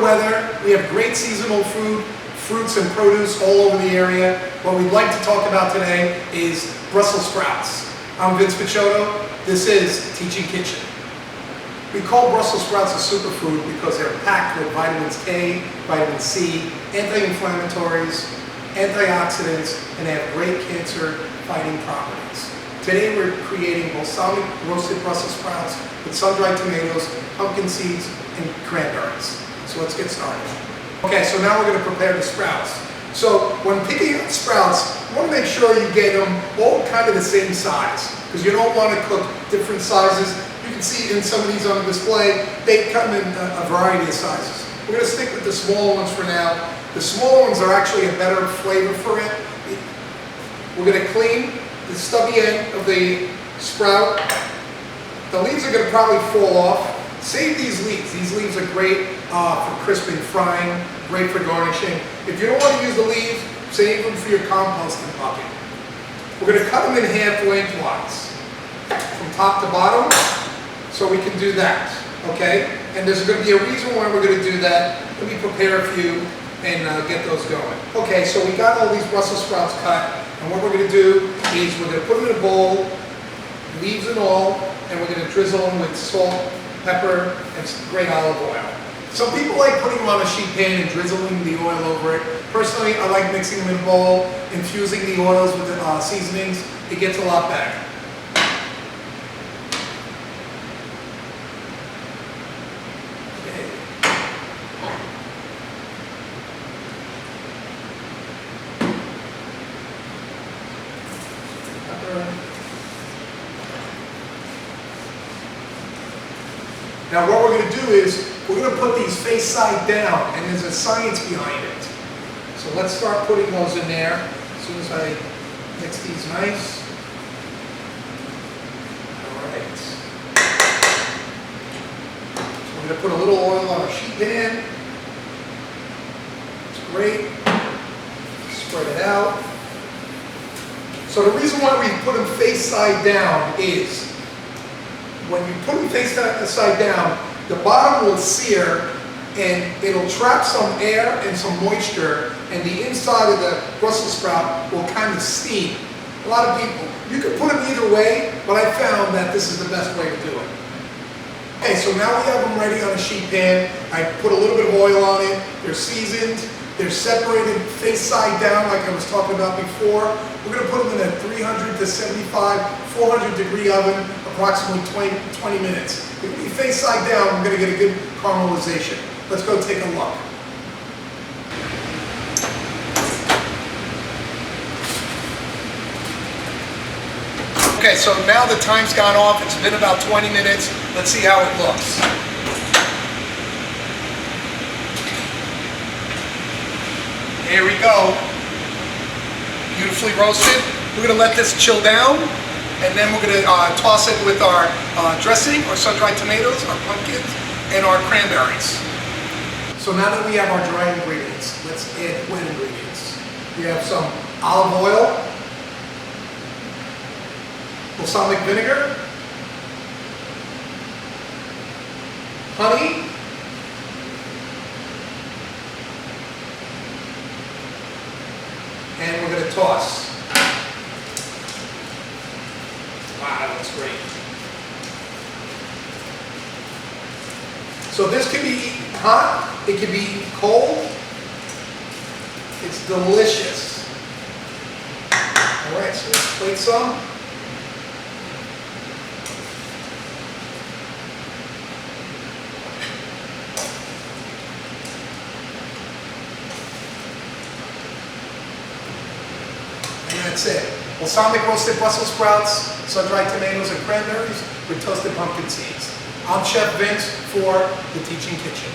weather. We have great seasonal food, fruits and produce all over the area. What we'd like to talk about today is Brussels sprouts. I'm Vince Picciotto. This is Teaching Kitchen. We call Brussels sprouts a superfood because they're packed with vitamins K, vitamin C, anti-inflammatories, antioxidants, and they have great cancer-fighting properties. Today we're creating balsamic roasted Brussels sprouts with sun-dried tomatoes, pumpkin seeds, and cranberries. So let's get started. Okay, so now we're going to prepare the sprouts. So when picking out sprouts, you want to make sure you get them all kind of the same size, because you don't want to cook different sizes. You can see in some of these on display, they come in a variety of sizes. We're going to stick with the small ones for now. The smaller ones are actually a better flavor for it. We're going to clean the stubby end of the sprout. The leaves are going to probably fall off. Save these leaves. These leaves are great for crisping, frying, great for garnishing. If you don't want to use the leaves, save them for your composting bucket. We're going to cut them in half lengthwise, from top to bottom, so we can do that, okay? And there's going to be a reason why we're going to do that. Let me prepare a few and get those going. Okay, so we got all these Brussels sprouts cut, and what we're going to do is we're going to put them in a bowl, leaves and all, and we're going to drizzle them with salt, pepper, and some great olive oil. Some people like putting them on a sheet pan and drizzling the oil over it. Personally, I like mixing them in a bowl, infusing the oils with the seasonings. It gets a lot better. Now what we're going to do is, we're going to put these face side down, and there's a science behind it. So let's start putting those in there as soon as I mix these nice. Alright. So we're going to put a little oil on our sheet pan. It's great. Spread it out. So the reason why we put them face side down is, when you put them face side down, the bottom will sear and it'll trap some air and some moisture, and the inside of the Brussels sprout will kind of steam. A lot of people, you can put them either way, but I found that this is the best way to do it. Okay, so now we have them ready on a sheet pan. I put a little bit of oil on it. They're seasoned. They're separated face side down like I was talking about before. We're going to put them in a 300 to 75, 400 degree oven, approximately 20 minutes. If we face side down, we're going to get a good caramelization. Let's go take a look. Okay, so now the time's gone off. It's been about 20 minutes. Let's see how it looks. Here we go. Beautifully roasted. We're going to let this chill down, and then we're going to toss it with our dressing, our sun-dried tomatoes, our pumpkins, and our cranberries. So now that we have our dry ingredients, let's add wet ingredients. We have some olive oil, balsamic vinegar, honey, and we're going to toss. Wow, that looks great. So this can be eaten hot, it can be eaten cold. It's delicious. All right, so let's plate some. That's it. Balsamic roasted Brussels sprouts, sun-dried tomatoes and cranberries with toasted pumpkin seeds. I'm Chef Vince for the Teaching Kitchen.